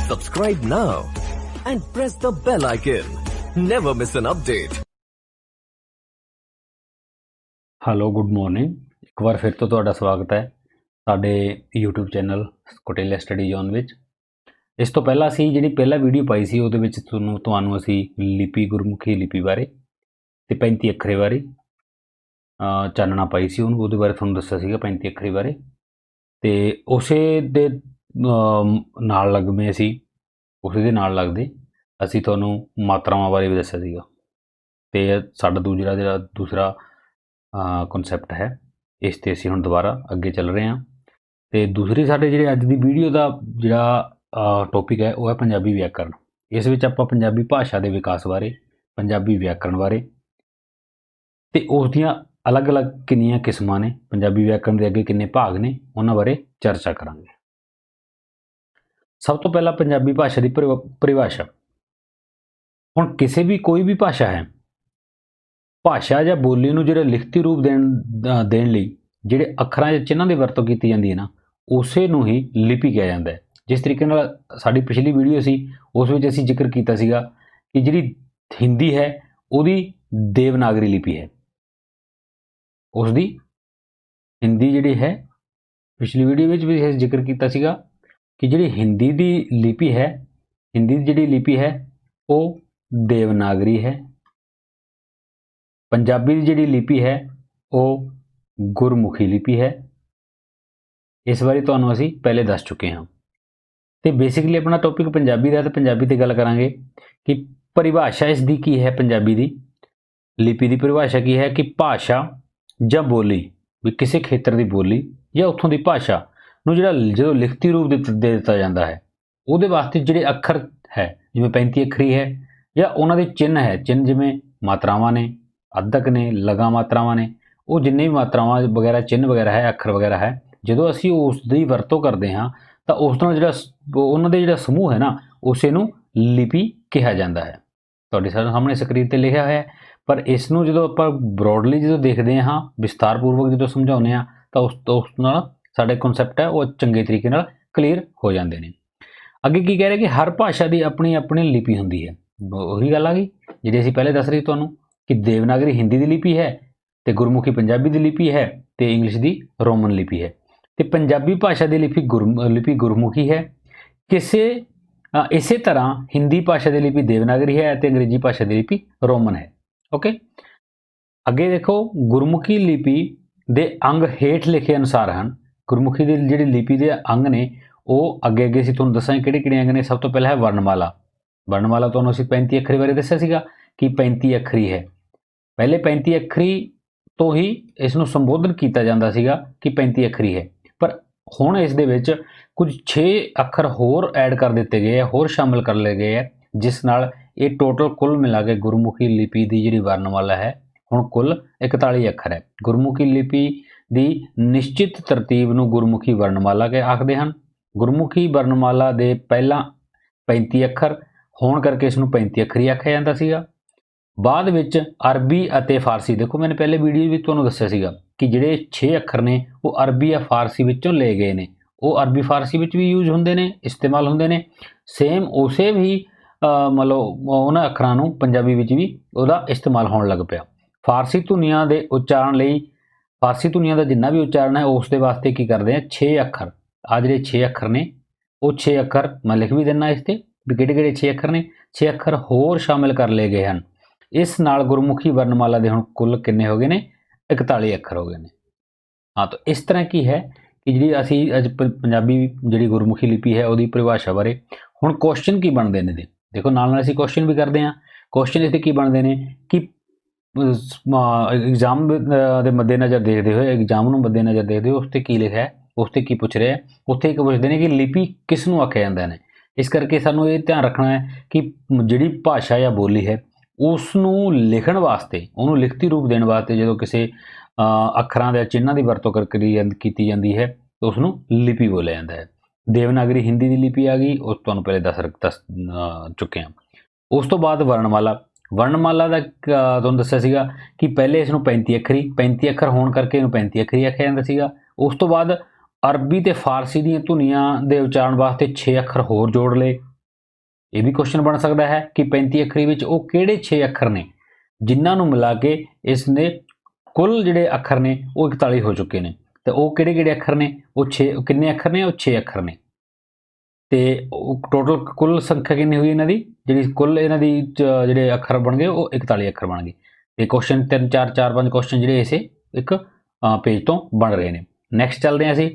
Subscribe now and press the bell icon. Never miss an update. Hello good morning. ਇੱਕ ਵਾਰ ਫਿਰ ਤੋਂ ਤੁਹਾਡਾ ਸਵਾਗਤ ਹੈ ਸਾਡੇ YouTube ਚੈਨਲ ਸਕੋਟੇਲੀਆ ਸਟੱਡੀ ਜ਼ੋਨ ਵਿੱਚ। ਇਸ ਤੋਂ ਪਹਿਲਾਂ ਅਸੀਂ ਜਿਹੜੀ ਪਹਿਲਾ ਵੀਡੀਓ ਪਾਈ ਸੀ ਉਹਦੇ ਵਿੱਚ ਤੁਹਾਨੂੰ ਅਸੀਂ ਲਿਪੀ ਗੁਰਮੁਖੀ ਲਿਪੀ ਬਾਰੇ ਤੇ 35 ਅੱਖਰੇ ਬਾਰੇ ਚਾਨਣਾ ਪਾਈ ਸੀ। ਉਹਦੇ ਬਾਰੇ ਤੁਹਾਨੂੰ ਦੱਸਿਆ ਸੀਗਾ 35 ਅੱਖਰੀ ਬਾਰੇ, ਤੇ ਉਸੇ ਦੇ ਨਾਲ ਲੱਗਵੇਂ ਉਸੇ ਦੇ ਨਾਲ ਲੱਗਦੇ ਅਸੀਂ ਤੁਹਾਨੂੰ ਮਾਤਰਾਵਾਂ ਬਾਰੇ ਵੀ ਦੱਸਿਆ ਸੀਗਾ। ਤੇ ਸਾਡਾ ਦੂਸਰਾ ਕਨਸੈਪਟ ਹੈ, ਇਸ ਤੇ ਅਸੀਂ ਹੁਣ ਦੁਬਾਰਾ ਅੱਗੇ ਚੱਲ ਰਹੇ ਹਾਂ। ਤੇ ਦੂਸਰੀ ਸਾਡੇ ਜਿਹੜੇ ਅੱਜ ਦੀ ਵੀਡੀਓ ਦਾ ਜਿਹੜਾ ਟੌਪਿਕ ਹੈ ਉਹ ਹੈ ਪੰਜਾਬੀ ਵਿਆਕਰਨ। ਇਸ ਵਿੱਚ ਆਪਾਂ ਪੰਜਾਬੀ ਭਾਸ਼ਾ ਦੇ ਵਿਕਾਸ ਬਾਰੇ, ਪੰਜਾਬੀ ਵਿਆਕਰਨ ਬਾਰੇ ਤੇ ਉਸ ਦੀਆਂ ਅਲੱਗ-ਅਲੱਗ ਕਿੰਨੀਆਂ ਕਿਸਮਾਂ ਨੇ, ਪੰਜਾਬੀ ਵਿਆਕਰਨ ਦੇ ਅੱਗੇ ਕਿੰਨੇ ਭਾਗ ਨੇ, ਉਹਨਾਂ ਬਾਰੇ ਚਰਚਾ ਕਰਾਂਗੇ। ਸਭ ਤੋਂ ਪਹਿਲਾਂ ਪੰਜਾਬੀ ਭਾਸ਼ਾ ਦੀ ਪਰਿਭਾਸ਼ਾ। ਹੁਣ ਕਿਸੇ ਵੀ ਕੋਈ ਵੀ ਭਾਸ਼ਾ ਹੈ, ਭਾਸ਼ਾ ਜਾਂ ਬੋਲੀ ਨੂੰ ਜਿਹੜਾ ਲਿਖਤੀ ਰੂਪ ਦੇਣ ਲਈ ਜਿਹੜੇ ਅੱਖਰਾਂ ਜਾਂ ਚਿੰਨ੍ਹਾਂ ਦੀ ਵਰਤੋਂ ਕੀਤੀ ਜਾਂਦੀ ਹੈ ਨਾ, ਉਸੇ ਨੂੰ ਹੀ ਲਿਪੀ ਕਿਹਾ ਜਾਂਦਾ ਹੈ। ਜਿਸ ਤਰੀਕੇ ਨਾਲ ਸਾਡੀ ਪਿਛਲੀ ਵੀਡੀਓ ਸੀ ਉਸ ਵਿੱਚ ਅਸੀਂ ਜ਼ਿਕਰ ਕੀਤਾ ਸੀਗਾ ਕਿ ਜਿਹੜੀ ਹਿੰਦੀ ਹੈ ਉਹਦੀ ਦੇਵਨਾਗਰੀ ਲਿਪੀ ਹੈ। ਉਸ ਦੀ ਹਿੰਦੀ ਜਿਹੜੀ ਹੈ, ਪਿਛਲੀ ਵੀਡੀਓ ਵਿੱਚ ਵੀ ਜ਼ਿਕਰ ਕੀਤਾ ਸੀਗਾ ਕਿ ਜਿਹੜੀ ਹਿੰਦੀ ਦੀ ਲਿਪੀ ਹੈ, ਹਿੰਦੀ ਦੀ ਜਿਹੜੀ ਲਿਪੀ ਹੈ ਉਹ ਦੇਵਨਾਗਰੀ ਹੈ। ਪੰਜਾਬੀ ਦੀ ਜਿਹੜੀ ਲਿਪੀ ਹੈ ਉਹ ਗੁਰਮੁਖੀ ਲਿਪੀ ਹੈ। ਇਸ ਬਾਰੇ ਤੁਹਾਨੂੰ ਅਸੀਂ ਪਹਿਲੇ ਦੱਸ ਚੁੱਕੇ ਹਾਂ। ਤੇ ਬੇਸਿਕਲੀ ਆਪਣਾ ਟੌਪਿਕ ਪੰਜਾਬੀ ਦਾ, ਤੇ ਪੰਜਾਬੀ ਤੇ ਗੱਲ ਕਰਾਂਗੇ ਕਿ ਪਰਿਭਾਸ਼ਾ ਇਸ ਦੀ ਕੀ ਹੈ। ਪੰਜਾਬੀ ਦੀ ਲਿਪੀ ਦੀ ਪਰਿਭਾਸ਼ਾ ਕੀ ਹੈ ਕਿ ਭਾਸ਼ਾ ਜਾਂ ਬੋਲੀ, ਵੀ ਕਿਸੇ ਖੇਤਰ ਦੀ ਬੋਲੀ ਜਾਂ ਉੱਥੋਂ ਦੀ ਭਾਸ਼ਾ ਨੂੰ ਜਦੋਂ ਲਿਖਤੀ ਰੂਪ ਦੇ ਦਿੱਤਾ ਜਾਂਦਾ ਹੈ, ਉਹਦੇ ਵਾਸਤੇ ਜਿਹੜੇ ਅੱਖਰ ਹੈ, ਜਿਵੇਂ 35 ਅੱਖਰੀ ਹੈ, ਜਾਂ ਉਹਨਾਂ ਦੇ ਚਿੰਨ੍ਹ ਹੈ, ਚਿੰਨ੍ਹ ਜਿਵੇਂ ਮਾਤਰਾਵਾਂ ਨੇ, ਅੱਧਕ ਨੇ, ਲਗਾ ਮਾਤਰਾਵਾਂ ਨੇ, ਉਹ ਜਿੰਨੇ ਵੀ ਮਾਤਰਾਵਾਂ ਵਗੈਰਾ, ਚਿੰਨ੍ਹ ਵਗੈਰਾ ਹੈ, ਅੱਖਰ ਵਗੈਰਾ ਹੈ, ਜਦੋਂ ਅਸੀਂ ਉਸ ਦੀ ਵਰਤੋਂ ਕਰਦੇ ਹਾਂ ਤਾਂ ਉਸ ਨਾਲ ਉਹਨਾਂ ਦੇ ਜਿਹੜਾ ਸਮੂਹ ਹੈ ਨਾ, ਉਸੇ ਨੂੰ ਲਿਪੀ ਕਿਹਾ ਜਾਂਦਾ ਹੈ। ਤੁਹਾਡੇ ਸਾਹਮਣੇ ਸਕਰੀਨ ਤੇ ਲਿਖਿਆ ਹੋਇਆ ਹੈ, ਪਰ ਇਸ ਨੂੰ ਜਦੋਂ ਆਪਾਂ ਬਰੋਡਲੀ ਜਦੋਂ ਦੇਖਦੇ ਹਾਂ, ਵਿਸਤਾਰਪੂਰਵਕ ਜਦੋਂ ਸਮਝਾਉਂਦੇ ਹਾਂ, ਤਾਂ ਉਸ ਨਾਲ ਸਾਡੇ ਕਨਸੈਪਟ ਹੈ ਉਹ ਚੰਗੇ ਤਰੀਕੇ ਨਾਲ ਕਲੀਅਰ ਹੋ ਜਾਂਦੇ ਨੇ। ਅੱਗੇ ਕੀ ਕਹਿ ਰਹੇ ਕਿ ਹਰ ਭਾਸ਼ਾ ਦੀ ਆਪਣੀ ਆਪਣੀ ਲਿਪੀ ਹੁੰਦੀ ਹੈ। ਉਹੀ ਗੱਲ ਆ ਗਈ ਜਿਹੜੀ ਅਸੀਂ ਪਹਿਲੇ ਦੱਸ ਰਹੇ ਤੁਹਾਨੂੰ ਕਿ ਦੇਵਨਾਗਰੀ ਹਿੰਦੀ ਦੀ ਲਿਪੀ ਹੈ, ਤੇ ਗੁਰਮੁਖੀ ਪੰਜਾਬੀ ਦੀ ਲਿਪੀ ਹੈ, ਤੇ ਇੰਗਲਿਸ਼ ਦੀ ਰੋਮਨ ਲਿਪੀ ਹੈ। ਤੇ ਪੰਜਾਬੀ ਭਾਸ਼ਾ ਦੀ ਲਿਪੀ ਗੁਰਮੁਖੀ ਹੈ। ਇਸੇ ਤਰ੍ਹਾਂ ਹਿੰਦੀ ਭਾਸ਼ਾ ਦੀ ਲਿਪੀ ਦੇਵਨਾਗਰੀ ਹੈ ਅਤੇ ਅੰਗਰੇਜ਼ੀ ਭਾਸ਼ਾ ਦੀ ਲਿਪੀ ਰੋਮਨ ਹੈ। ਓਕੇ, ਅੱਗੇ ਦੇਖੋ, ਗੁਰਮੁਖੀ ਲਿਪੀ ਦੇ ਅੰਗ ਹੇਠ ਲਿਖੇ ਅਨੁਸਾਰ ਹਨ। ਗੁਰਮੁਖੀ ਦੀ ਜਿਹੜੀ ਲਿਪੀ ਦੇ ਅੰਗ ਨੇ ਉਹ ਅੱਗੇ ਅਸੀਂ ਤੁਹਾਨੂੰ ਦੱਸਾਂਗੇ ਕਿਹੜੇ ਅੰਗ ਨੇ। ਸਭ ਤੋਂ ਪਹਿਲਾਂ ਹੈ ਵਰਣਮਾਲਾ। ਵਰਣਮਾਲਾ ਤੁਹਾਨੂੰ ਅਸੀਂ 35 ਅੱਖਰੀ ਬਾਰੇ ਦੱਸਿਆ ਸੀਗਾ ਕਿ 35 ਅੱਖਰੀ ਹੈ। ਪਹਿਲੇ 35 ਅੱਖਰੀ ਤੋਂ ਹੀ ਇਸ ਨੂੰ ਸੰਬੋਧਨ ਕੀਤਾ ਜਾਂਦਾ ਸੀਗਾ ਕਿ 35 ਅੱਖਰੀ ਹੈ, ਪਰ ਹੁਣ ਇਸ ਦੇ ਵਿੱਚ ਕੁਝ 6 ਅੱਖਰ ਹੋਰ ਐਡ ਕਰ ਦਿੱਤੇ ਗਏ ਆ, ਹੋਰ ਸ਼ਾਮਿਲ ਕਰ ਲਏ ਗਏ ਆ, ਜਿਸ ਨਾਲ ਇਹ ਟੋਟਲ ਕੁੱਲ ਮਿਲਾ ਕੇ ਗੁਰਮੁਖੀ ਲਿਪੀ ਦੀ ਜਿਹੜੀ ਵਰਣਮਾਲਾ ਹੈ ਹੁਣ ਕੁੱਲ 41 ਅੱਖਰ ਹੈ। ਗੁਰਮੁਖੀ ਲਿਪੀ ਦੀ ਨਿਸ਼ਚਿਤ ਤਰਤੀਬ ਨੂੰ ਗੁਰਮੁਖੀ ਵਰਣਮਾਲਾ ਆਖਦੇ ਹਨ। ਗੁਰਮੁਖੀ ਵਰਣਮਾਲਾ ਦੇ ਪਹਿਲਾਂ 35 ਅੱਖਰ ਹੋਣ ਕਰਕੇ ਇਸ ਨੂੰ 35 ਅੱਖਰੀ ਆਖਿਆ ਜਾਂਦਾ ਸੀਗਾ। ਬਾਅਦ ਵਿੱਚ ਅਰਬੀ ਅਤੇ ਫਾਰਸੀ, ਦੇਖੋ ਮੈंने ਪਹਿਲੇ ਵੀਡੀਓ ਵਿੱਚ ਤੁਹਾਨੂੰ ਦੱਸਿਆ ਸੀਗਾ ਕਿ ਜਿਹੜੇ 6 ਅੱਖਰ ਨੇ ਉਹ ਅਰਬੀ ਜਾਂ ਫਾਰਸੀ ਵਿੱਚੋਂ ਲਏ ਗਏ ਨੇ। ਉਹ ਅਰਬੀ ਫਾਰਸੀ ਵਿੱਚ ਵੀ ਯੂਜ਼ ਹੁੰਦੇ ਨੇ, ਇਸਤੇਮਾਲ ਹੁੰਦੇ ਨੇ। ਸੇਮ ਉਸੇ ਵੀ ਮਤਲਬ ਉਹਨਾਂ ਅੱਖਰਾਂ ਨੂੰ ਪੰਜਾਬੀ ਵਿੱਚ ਵੀ ਉਹਦਾ ਇਸਤੇਮਾਲ ਹੋਣ ਲੱਗ ਪਿਆ। ਫਾਰਸੀ ਧੁਨੀਆਂ ਦੇ ਉਚਾਰਨ ਲਈ, ਫਾਰਸੀ ਧੁਨੀਆਂ ਦਾ ਜਿੰਨਾ ਵੀ ਉਚਾਰਨ ਹੈ ਉਸ ਦੇ ਵਾਸਤੇ ਕੀ ਕਰਦੇ ਆ, 6 ਅੱਖਰ, ਆ ਜਿਹੜੇ 6 ਅੱਖਰ ਨੇ ਉਹ 6 ਅੱਖਰ ਮੈਂ ਲਿਖ ਵੀ ਦਿੰਦਾ ਇਸ ਤੇ ਵੀ ਕਿਹੜੇ 6 ਅੱਖਰ ਨੇ। 6 ਅੱਖਰ ਹੋਰ ਸ਼ਾਮਿਲ ਕਰ ਲਏ ਗਏ ਹਨ। ਇਸ ਨਾਲ ਗੁਰਮੁਖੀ ਵਰਣਮਾਲਾ ਦੇ ਹੁਣ ਕੁੱਲ ਕਿੰਨੇ ਹੋ ਗਏ ਨੇ, 41 ਅੱਖਰ ਹੋ ਗਏ ਨੇ। ਹਾਂ, ਤਾਂ ਇਸ ਤਰ੍ਹਾਂ ਕੀ ਹੈ ਕਿ ਜਿਹੜੀ ਅਸੀਂ ਅੱਜ ਪੰਜਾਬੀ ਜਿਹੜੀ ਗੁਰਮੁਖੀ ਲਿਪੀ ਹੈ ਉਹਦੀ ਪਰਿਭਾਸ਼ਾ ਬਾਰੇ ਹੁਣ ਕੁਐਸਚਨ ਕੀ ਬਣਦੇ ਨੇ, ਦੇਖੋ ਨਾਲ ਨਾਲ ਅਸੀਂ ਕੁਐਸਚਨ ਵੀ ਕਰਦੇ ਹਾਂ। ਕੁਐਸਚਨ ਇਸ ਦੇ ਕੀ ਬਣਦੇ ਨੇ ਕਿ एग्जाम ਦੇ ਮੱਦੇਨਜ਼ਰ ਦੇਖਦੇ ਹੋਏ, एग्जाम ਨੂੰ ਮੱਦੇਨਜ਼ਰ ਦੇਖਦੇ ਹੋਏ ਉਸ ਤੇ ਕੀ ਲਿਖਿਆ ਹੈ, ਉਸ ਤੇ ਕੀ ਪੁੱਛ ਰਿਹਾ ਹੈ। ਉੱਥੇ ਇੱਕ ਪੁੱਛਦੇ ਨੇ ਕਿ ਲਿਪੀ ਕਿਸ ਨੂੰ ਆਖਿਆ ਜਾਂਦਾ ਨੇ। ਇਸ ਕਰਕੇ ਸਾਨੂੰ ਇਹ ਧਿਆਨ ਰੱਖਣਾ ਹੈ ਕਿ ਜਿਹੜੀ ਭਾਸ਼ਾ ਜਾਂ ਬੋਲੀ ਹੈ ਉਸ ਨੂੰ ਲਿਖਣ ਵਾਸਤੇ, ਉਹਨੂੰ ਲਿਖਤੀ ਰੂਪ ਦੇਣ ਵਾਸਤੇ ਜਦੋਂ ਕਿਸੇ ਅੱਖਰਾਂ ਦੇ ਚਿੰਨ੍ਹਾਂ ਦੀ ਵਰਤੋਂ ਕੀਤੀ ਜਾਂਦੀ ਹੈ ਤਾਂ ਉਸ ਨੂੰ ਲਿਪੀ ਬੋਲਿਆ ਜਾਂਦਾ ਹੈ। ਦੇਵਨਾਗਰੀ ਹਿੰਦੀ ਦੀ ਲਿਪੀ ਆ ਗਈ, ਉਸ ਤੁਹਾਨੂੰ ਪਹਿਲੇ ਦੱਸ ਚੁੱਕੇ ਹਾਂ। ਉਸ ਤੋਂ ਬਾਅਦ ਵਰਣਮਾਲਾ। ਵਰਣਮਾਲਾ ਦਾ ਤੁਹਾਨੂੰ ਦੱਸਿਆ ਸੀਗਾ ਕਿ ਪਹਿਲੇ ਇਸ ਨੂੰ 35 ਅੱਖਰ ਹੋਣ ਕਰਕੇ ਇਹਨੂੰ 35 ਅੱਖਰੀ ਆਖਿਆ ਜਾਂਦਾ ਸੀਗਾ। ਉਸ ਤੋਂ ਬਾਅਦ ਅਰਬੀ ਤੇ ਫਾਰਸੀ ਦੀਆਂ ਧੁਨੀਆਂ ਦੇ ਉਚਾਰਨ ਵਾਸਤੇ 6 ਅੱਖਰ ਹੋਰ ਜੋੜ ਲਏ, ਇਹ ਵੀ क्वेश्चन बन सकता है कि 35 अखरी विच वो किहड़े 6 अखर ने जिन्हां नूं मिला के इसने कुल जिहड़े अखर ने वो 41 हो चुके ने, तो वो किहड़े अखर ने, वो 6 किन्ने अखर ने, वो 6 अखर ने। ते टोटल कुल संख्या कितनी हुई इन्हां दी, जिहड़ी कुल इन्हां दी जिहड़े अखर बन गए वो 41 अखर बन गए। ते क्वेश्चन 3 4 4 5 क्वेश्चन जिहड़े इसे एक पेज तो बन रहे हैं। नैक्सट चलते हैं असीं।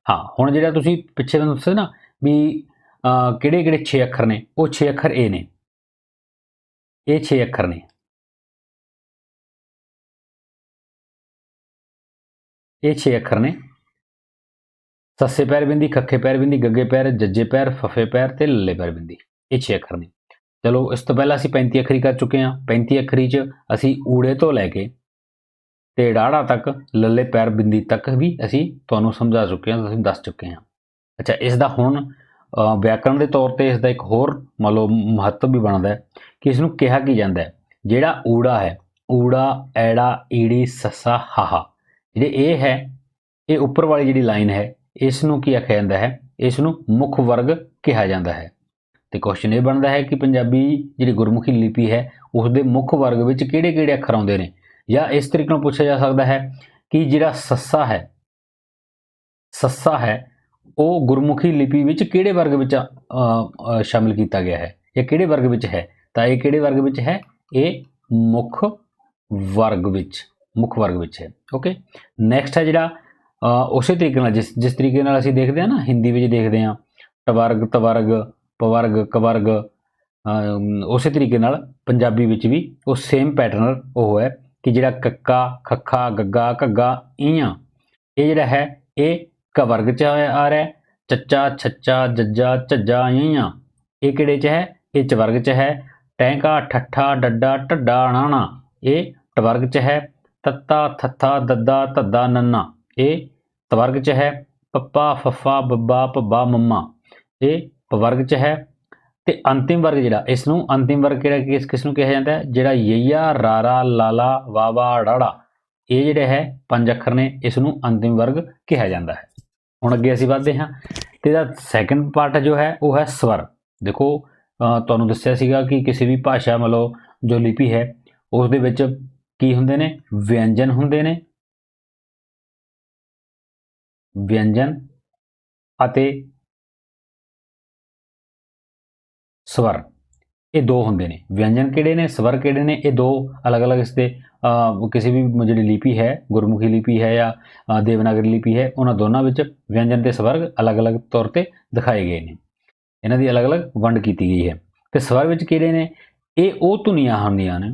हाँ हुण जिहड़ा तुसीं पिछे मैनूं दस्सिआ ना भी किहड़े किहड़े 6 अखर ने, वो 6 अखर ए ने, ये 6 अखर ने, ये 6 अखर ने। सस्से पैर बिंदी, खखे पैर बिंदी, गग्गे पैर, जज्जे पैर, फफे पैर ते लल्ले पैर बिंदी, ये 6 अखर ने। चलो इस तो पहला असीं 35 अखरी कर चुके हैं। 35 अखरी च असीं ऊड़े तो लैके ते डाड़ा तक लल्ले पैर बिंदी तक भी असीं तुहानूं समझा चुके हैं, तुसीं दस चुके हैं। अच्छा इसदा हुण व्याकरण के तौर पर इसका एक होर मान लो महत्व भी बनता है कि इसनूं कहा की जाता है, जिहड़ा ऊड़ा है, ऊड़ा ऐड़ा ईड़ी सस्सा हाहा, जिहड़े ए है ये उपर वाली जिहड़ी लाइन है इसनूं की आखिया जाता है, इसनूं मुख वर्ग कहा जाता है। तो क्वेश्चन ये बनता है कि पंजाबी जिहड़ी गुरमुखी लिपि है उसके मुख वर्ग विच किहड़े किहड़े अखर आउंदे ने, या इस तरीके नाल पूछा जा सकता है कि जिहड़ा सस्सा है, सस्सा है वो गुरमुखी लिपि विच किहड़े वर्ग विच शामिल किया गया है, या किहड़े वर्ग विच है। तो ये किहड़े वर्ग विच है, ये मुख वर्ग विच, मुख वर्ग विच है। ओके नैक्सट है जिहड़ा उस तरीके नाल जिस तरीके नाल असीं देखदे हां ना हिंदी विच देखदे हां टवर्ग तवर्ग पवर्ग कवर्ग, उस तरीके नाल पंजाबी विच भी वो सेम पैटर्न वो है कि जिहड़ा कक्का खक्खा गग्गा घग्गा इयां ये जिहड़ा है ये क वर्ग च आ रहा है, चच्चा छच्चा जज्जा झज्जा इयां ये किहड़े च है, ये च वर्ग च है। टैंका ठट्ठा डड्डा ढड्डा अणाणा ये टवर्ग च है। तत्ता थत्था दद्दा धद्दा नन्ना ये तवर्ग च है। पप्पा फफ्फा बब्बा भब्बा मम्मा ये पवर्ग च है। ते अंतिम वर्ग जिहड़ा इसनूं अंतिम वर्ग किहड़ा किसनूं कहा जाता है, जिहड़ा यईया रारा लाला वावा डाड़ा ये जिहड़े है 5 अखर ने, इसनूं अंतिम वर्ग कहा जाता है। हुण अगे असीं वधदे हां ते इहदा सैकेंड पार्ट जो है वो है स्वर। देखो तुहानूं दस्सिआ सीगा कि किसी भी भाषा मतलब जो लिपि है उस दे विच की हुंदे ने, व्यंजन हुंदे ने, व्यंजन अते स्वर ये दो होंगे ने। व्यंजन किहड़े ने, स्वर किहड़े ने, ये दो अलग अलग इसके किसी भी जिहड़ी लिपि है गुरमुखी लिपि है या देवनागरी लिपि है उन्होंने दोनों विच व्यंजन ते स्वर अलग अलग तौर पर दिखाए गए हैं, इन्हां दी अलग अलग वंड की गई है। तो स्वर विच किहड़े ने, ये वो धुनियां हुंदियां ने,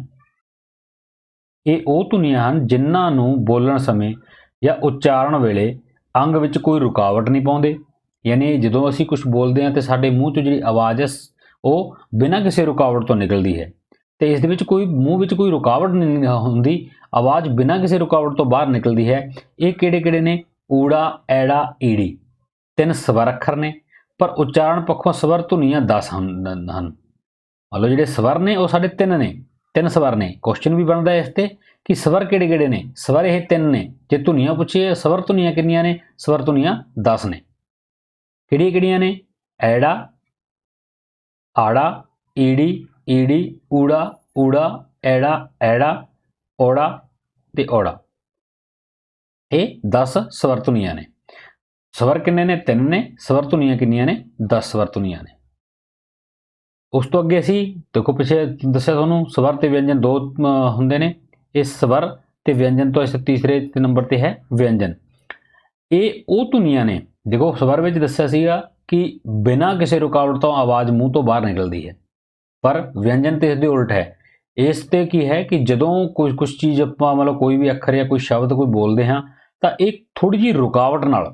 ये वो धुनियां हन जिन्हां नूं बोलण समय या उच्चारण वेले अंग विच कोई रुकावट नहीं पाउंदे, यानी जदों असीं कुछ बोलते हैं तो साडे मूँह चों जिहड़ी आवाज़ है वो बिना किसी रुकावट तो निकलती है। तो इस दे विच कोई मूँह विच कोई रुकावट नहीं हुंदी, आवाज़ बिना किसी रुकावट तो बाहर निकलती है। ये किहड़े किहड़े ने, ऊड़ा ऐड़ा ईड़ी 3 स्वर अखर ने, पर उच्चारण पक्षों स्वर धुनियां 10 हन। मतलब जिहड़े स्वर ने वो साडे 3 ने, 3 स्वर ने। क्वेश्चन भी बनता है इस ते कि स्वर किहड़े किहड़े ने, स्वर ये 3 ने। जे धुनियां पुछिए स्वर धुनियां कितनियां ने, स्वर धुनियां 10 ने। किहड़ियां किहड़ियां ने, ऐड़ा आड़ा ईड़ी ईड़ी ऊड़ा ऊड़ा ऐड़ा ऐड़ा ओड़ा ते ओड़ा, ये 10 स्वर धुनियां ने। स्वर किन्ने ने, 3 ने। स्वर धुनियां कितनियां ने, 10 स्वर धुनियां ने। उस तो अगे असीं देखो पिछे दस्सिआ तुहानूं स्वर ते व्यंजन 2 हुंदे ने। इस स्वर ते व्यंजन तो इस तीसरे नंबर ते है व्यंजन। ये वो धुनियां ने, देखो स्वर विच दस्सिआ सीगा कि बिना किसी रुकावट तो आवाज़ मूँह तो बाहर निकलती है, पर व्यंजन तो इसके उल्ट है। इस ते की है कि जदों कुछ चीज़ आपां मतलब कोई भी अखर या कोई शब्द कोई बोलते हैं तो एक थोड़ी जी रुकावट नाल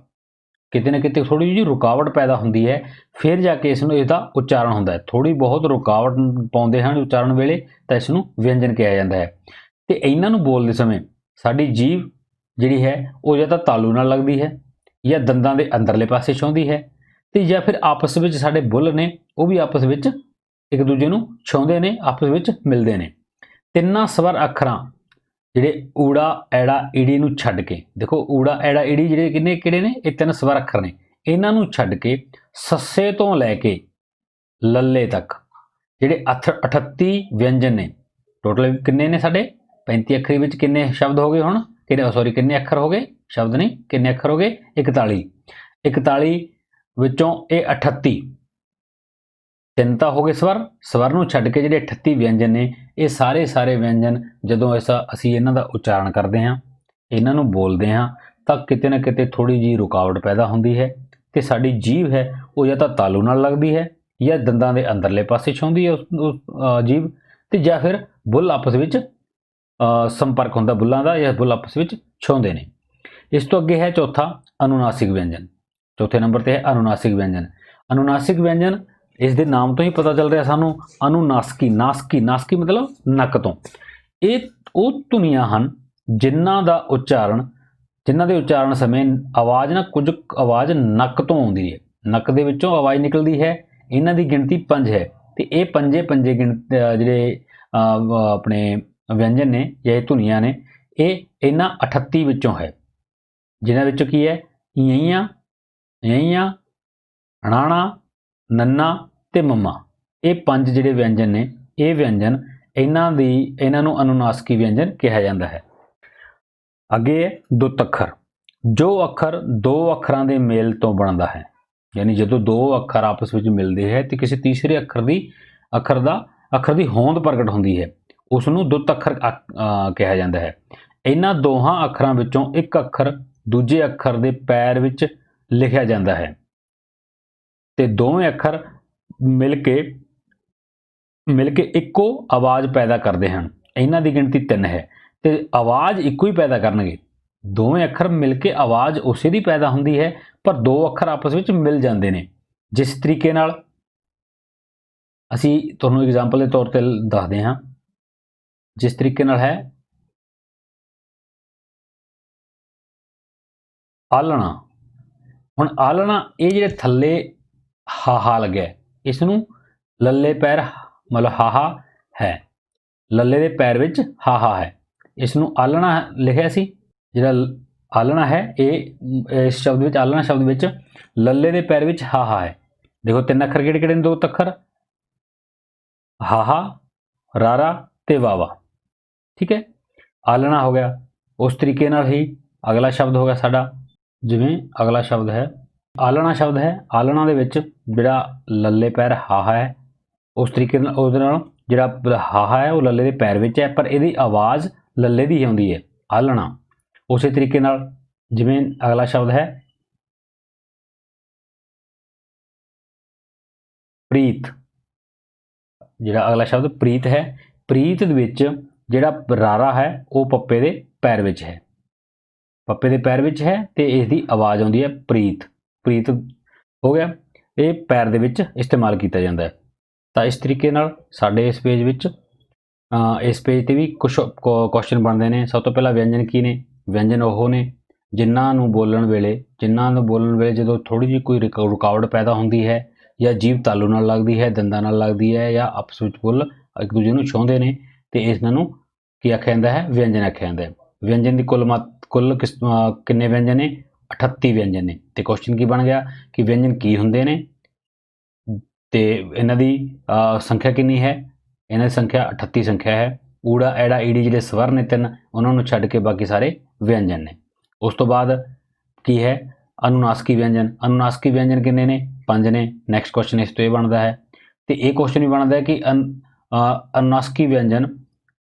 किते ना किते थोड़ी जी रुकावट पैदा होंदी है, फिर जाके इसनूं इसदा उच्चारण होंदा है। थोड़ी बहुत रुकावट पाउंदे हन उच्चारण वेले तो इसनूं व्यंजन कहा जाता है। तो इन्हां नूं बोलदे समय साडी जीभ जिहड़ी है वो या तां तालू नाल लगदी है, या दंदां दे अंदरले पासे छाउंदी है, ते या फिर आपस विच साडे बुੱਲ ने वो भी आपस विच एक दूजे नूं छाउंदे ने, आपस विच मिलदे ने। तिन्नां स्वर अखरां जिहड़े ऊड़ा ऐड़ा ईड़ी नूं छड्ड के, देखो ऊड़ा ऐड़ा ईड़ी जिहड़े किन्ने किहड़े ने, ये 3 स्वर अखर ने। इन्हां नूं छड्ड के सस्से तो लैके लल्ले तक ਜਿਹੜੇ 38 ਵਿਅੰਜਨ ਨੇ, ਟੋਟਲ ਕਿੰਨੇ ਨੇ ਸਾਡੇ 35 ਅੱਖਰੀ ਵਿੱਚ ਕਿੰਨੇ ਸ਼ਬਦ ਹੋ ਗਏ ਹੁਣ, ਕਿੰਨੇ ਅੱਖਰ ਹੋ ਗਏ, ਸ਼ਬਦ ਨਹੀਂ, ਕਿੰਨੇ ਅੱਖਰ ਹੋ ਗਏ, 41 ਵਿੱਚੋਂ ਇਹ 38 ਤਿੰਨ ਤਾਂ ਹੋ ਗਏ ਸਵਰ ਨੂੰ ਛੱਡ ਕੇ ਜਿਹੜੇ 38 ਵਿਅੰਜਨ ਨੇ, ਇਹ ਸਾਰੇ ਵਿਅੰਜਨ ਜਦੋਂ ਅਸੀਂ ਇਹਨਾਂ ਦਾ ਉਚਾਰਨ ਕਰਦੇ ਹਾਂ, ਇਹਨਾਂ ਨੂੰ ਬੋਲਦੇ ਹਾਂ, ਤਾਂ ਕਿਤੇ ਨਾ ਕਿਤੇ ਥੋੜੀ ਜਿਹੀ ਰੁਕਾਵਟ ਪੈਦਾ ਹੁੰਦੀ ਹੈ ਤੇ ਸਾਡੀ ਜੀਭ ਹੈ ਉਹ ਜਾਂ ਤਾਂ ਤਾਲੂ ਨਾਲ ਲੱਗਦੀ ਹੈ ਜਾਂ ਦੰਦਾਂ ਦੇ ਅੰਦਰਲੇ ਪਾਸੇ ਛਾਉਂਦੀ ਹੈ ਜੀਭ, ਤੇ ਜਾਂ ਫਿਰ ਬੁੱਲ ਆਪਸ ਵਿੱਚ ਸੰਪਰਕ ਹੁੰਦਾ ਬੁੱਲਾਂ ਦਾ, ਜਾਂ ਬੁੱਲ ਆਪਸ ਵਿੱਚ ਛਾਉਂਦੇ ਨੇ। ਇਸ ਤੋਂ ਅੱਗੇ ਹੈ ਚੌਥਾ ਅਨੁਨਾਸਿਕ ਵਿਅੰਜਨ। ਚੌਥੇ ਨੰਬਰ ਤੇ ਹੈ ਅਨੁਨਾਸਿਕ ਵਿਅੰਜਨ। ਅਨੁਨਾਸਿਕ ਵਿਅੰਜਨ, ਇਸ ਦੇ ਨਾਮ ਤੋਂ ਹੀ ਪਤਾ ਚੱਲ ਰਿਹਾ ਸਾਨੂੰ, ਅਨੁਨਾਸਕੀ, ਨਾਸਕੀ ਮਤਲਬ ਨੱਕ ਤੋਂ। ਇਹ ਉਹ ਧੁਨੀਆਂ ਹਨ ਜਿਨ੍ਹਾਂ ਦੇ ਉਚਾਰਨ ਸਮੇਂ ਕੁਝ ਆਵਾਜ਼ ਨੱਕ ਤੋਂ ਆਉਂਦੀ ਹੈ, ਨੱਕ ਦੇ ਵਿੱਚੋਂ ਆਵਾਜ਼ ਨਿਕਲਦੀ ਹੈ। ਇਹਨਾਂ ਦੀ ਗਿਣਤੀ 5 ਹੈ ਤੇ ਇਹ ਪੰਜੇ ਜਿਹੜੇ ਆਪਣੇ ਵਿਅੰਜਨ ਨੇ ਜਾਂ ਇਹ ਧੁਨੀਆਂ ਨੇ, ਇਹ ਇਹਨਾਂ 38 ਵਿੱਚੋਂ ਹੈ, ਜਿਨ੍ਹਾਂ ਵਿੱਚੋਂ ਕੀ ਹੈ, ਯਈਆਂ, ਣਾਣਾ, ਨੰਨਾ ਤੇ ਮੰਮਾ। ਇਹ 5 ਜਿਹੜੇ ਵਿਅੰਜਨ ਨੇ, ਇਹ ਵਿਅੰਜਨ ਇਹਨਾਂ ਨੂੰ ਅਨੁਨਾਸਕੀ ਵਿਅੰਜਨ ਕਿਹਾ ਜਾਂਦਾ ਹੈ। ਅੱਗੇ ਹੈ ਦੁੱਤ ਅੱਖਰ। ਜੋ ਅੱਖਰ ਦੋ ਅੱਖਰਾਂ ਦੇ ਮੇਲ ਤੋਂ ਬਣਦਾ ਹੈ, ਯਾਨੀ ਜਦੋਂ ਦੋ ਅੱਖਰ ਆਪਸ ਵਿੱਚ ਮਿਲਦੇ ਹੈ ਤੇ ਕਿਸੇ ਤੀਸਰੇ ਅੱਖਰ ਦੀ ਹੋਂਦ ਪ੍ਰਗਟ ਹੁੰਦੀ ਹੈ, ਉਸ ਨੂੰ ਦੁੱਤ ਅੱਖਰ ਕਿਹਾ ਜਾਂਦਾ ਹੈ। ਇਹਨਾਂ ਦੋਹਾਂ ਅੱਖਰਾਂ ਵਿੱਚੋਂ ਇੱਕ ਅੱਖਰ ਦੂਜੇ ਅੱਖਰ ਦੇ ਪੈਰ ਵਿੱਚ ਲਿਖਿਆ ਜਾਂਦਾ ਹੈ ਤੇ ਦੋਵੇਂ ਅੱਖਰ ਮਿਲ ਕੇ ਇੱਕੋ ਆਵਾਜ਼ ਪੈਦਾ ਕਰਦੇ ਹਨ। ਇਹਨਾਂ ਦੀ ਗਿਣਤੀ 3 ਹੈ ਤੇ ਆਵਾਜ਼ ਇੱਕੋ ਹੀ ਪੈਦਾ ਕਰਨਗੇ। ਦੋਵੇਂ ਅੱਖਰ ਮਿਲ ਕੇ ਆਵਾਜ਼ ਉਸੇ ਦੀ ਪੈਦਾ ਹੁੰਦੀ ਹੈ, ਪਰ ਦੋ ਅੱਖਰ ਆਪਸ ਵਿੱਚ ਮਿਲ ਜਾਂਦੇ ਨੇ। ਜਿਸ ਤਰੀਕੇ ਨਾਲ ਅਸੀਂ ਤੁਹਾਨੂੰ ਐਗਜ਼ਾਮਪਲ ਦੇ ਤੌਰ ਤੇ ਦੱਸਦੇ ਹਾਂ, ਜਿਸ ਤਰੀਕੇ ਨਾਲ ਹੈ ਆਲਣਾ। ਹੁਣ ਆਲਣਾ, ਇਹ ਜਿਹੜੇ ਥੱਲੇ ਹਾਹਾ ਲੱਗਿਆ, ਇਸ ਨੂੰ ਲੱਲੇ ਪੈਰ ਮਤਲਬ ਹਾਹਾ ਹੈ, ਲੱਲੇ ਦੇ ਪੈਰ ਵਿੱਚ ਹਾਹਾ ਹੈ, ਇਸ ਨੂੰ ਆਲਣਾ ਲਿਖਿਆ ਸੀ। ਜਿਹੜਾ ਆਲਣਾ ਹੈ, ਇਸ ਸ਼ਬਦ ਵਿੱਚ, ਆਲਣਾ ਸ਼ਬਦ ਵਿੱਚ ਲੱਲੇ ਦੇ ਪੈਰ ਵਿੱਚ ਹਾਹਾ ਹੈ। ਦੇਖੋ 3 ਅੱਖਰ ਕਿਹੜੇ ਨੇ, 2 ਅੱਖਰ, ਹਾਹਾ, ਰਾਰਾ ਤੇ ਵਾਵਾ। ਠੀਕ ਹੈ, ਆਲਣਾ ਹੋ ਗਿਆ। ਉਸ ਤਰੀਕੇ ਨਾਲ ਹੀ ਅਗਲਾ ਸ਼ਬਦ ਹੋ ਗਿਆ ਸਾਡਾ, ਜਿਵੇਂ ਅਗਲਾ ਸ਼ਬਦ ਹੈ ਆਲਣਾ ਸ਼ਬਦ ਹੈ। ਆਲਣਾ ਦੇ ਵਿੱਚ ਜਿਹੜਾ ਲੱਲੇ ਪੈਰ ਹਾਹਾ ਹੈ, ਉਸ ਤਰੀਕੇ ਨਾਲ ਉਹਦੇ ਨਾਲ ਜਿਹੜਾ ਹਾਹਾ ਹੈ ਉਹ ਲੱਲੇ ਦੇ ਪੈਰ ਵਿੱਚ ਹੈ, ਪਰ ਇਹਦੀ ਆਵਾਜ਼ ਲੱਲੇ ਦੀ ਆਉਂਦੀ ਹੈ, ਆਲਣਾ। ਉਸੇ ਤਰੀਕੇ ਨਾਲ ਜਿਵੇਂ ਅਗਲਾ ਸ਼ਬਦ ਹੈ ਪ੍ਰੀਤ। ਜਿਹੜਾ ਅਗਲਾ ਸ਼ਬਦ ਪ੍ਰੀਤ ਹੈ, ਪ੍ਰੀਤ ਦੇ ਵਿੱਚ ਜਿਹੜਾ ਰਾਰਾ ਹੈ ਉਹ ਪੱਪੇ ਦੇ ਪੈਰ ਵਿੱਚ ਹੈ, ਤੇ ਇਸ ਦੀ ਆਵਾਜ਼ ਆਉਂਦੀ ਹੈ ਪ੍ਰੀਤ ਹੋ ਗਿਆ। ਇਹ ਪੈਰ ਦੇ ਵਿੱਚ ਇਸਤੇਮਾਲ ਕੀਤਾ ਜਾਂਦਾ ਹੈ। ਤਾਂ ਇਸ ਤਰੀਕੇ ਨਾਲ ਸਾਡੇ ਇਸ ਪੇਜ ਵਿੱਚ ਇਸ ਪੇਜ ਤੇ ਵੀ ਕੁਝ ਕੁਐਸਚਨ ਬਣਦੇ ਨੇ। ਸਭ ਤੋਂ ਪਹਿਲਾਂ ਵਿਅੰਜਨ ਕੀ ਨੇ? ਵਿਅੰਜਨ ਉਹ ਨੇ ਜਿਨ੍ਹਾਂ ਨੂੰ ਬੋਲਣ ਵੇਲੇ ਜਦੋਂ ਥੋੜੀ ਜਿਹੀ ਕੋਈ ਰੁਕਾਵਟ ਪੈਦਾ ਹੁੰਦੀ ਹੈ, ਜਾਂ ਜੀਭ ਤਾਲੂ ਨਾਲ ਲੱਗਦੀ ਹੈ, ਦੰਦਾਂ ਨਾਲ ਲੱਗਦੀ ਹੈ, ਜਾਂ ਆਪਸ ਵਿੱਚ ਬੁੱਲ ਇੱਕ ਦੂਜੇ ਨੂੰ ਛੂੰਹਦੇ ਨੇ, ਤੇ ਇਹਨਾਂ ਨੂੰ ਕੀ ਆਖਿਆ ਜਾਂਦਾ ਹੈ? ਵਿਅੰਜਨ ਆਖਿਆ ਜਾਂਦਾ ਹੈ। ਵਿਅੰਜਨ ਦੀ ਕੁੱਲ ਕਿੰਨੇ ਵਿਅੰਜਨ ਨੇ? 38 ਵਿਅੰਜਨ ਨੇ। ਤੇ ਕੁਐਸਚਨ ਕੀ ਬਣ ਗਿਆ ਕਿ ਵਿਅੰਜਨ ਕੀ ਹੁੰਦੇ ਨੇ ਤੇ ਇਹਨਾਂ ਦੀ ਸੰਖਿਆ ਕਿੰਨੀ ਹੈ? ਇਹਨਾਂ ਦੀ ਸੰਖਿਆ 38 ਸੰਖਿਆ ਹੈ। ਊੜਾ, ਐੜਾ, ਈੜੀ ਜਿਹੜੇ ਸਵਰ ਨੇ 3, ਉਹਨਾਂ ਨੂੰ ਛੱਡ ਕੇ ਬਾਕੀ ਸਾਰੇ ਵਿਅੰਜਨ ਨੇ। ਉਸ ਤੋਂ ਬਾਅਦ ਕੀ ਹੈ? ਅਨੁਨਾਸਕੀ ਵਿਅੰਜਨ ਕਿੰਨੇ ਨੇ? 5 ਨੇ। ਨੈਕਸਟ ਕੁਐਸਚਨ ਇਸ ਤੋਂ ਇਹ ਬਣਦਾ ਹੈ, ਤੇ ਇਹ ਕੁਐਸਚਨ ਵੀ ਬਣਦਾ ਹੈ ਕਿ ਅਨੁਨਾਸਕੀ ਵਿਅੰਜਨ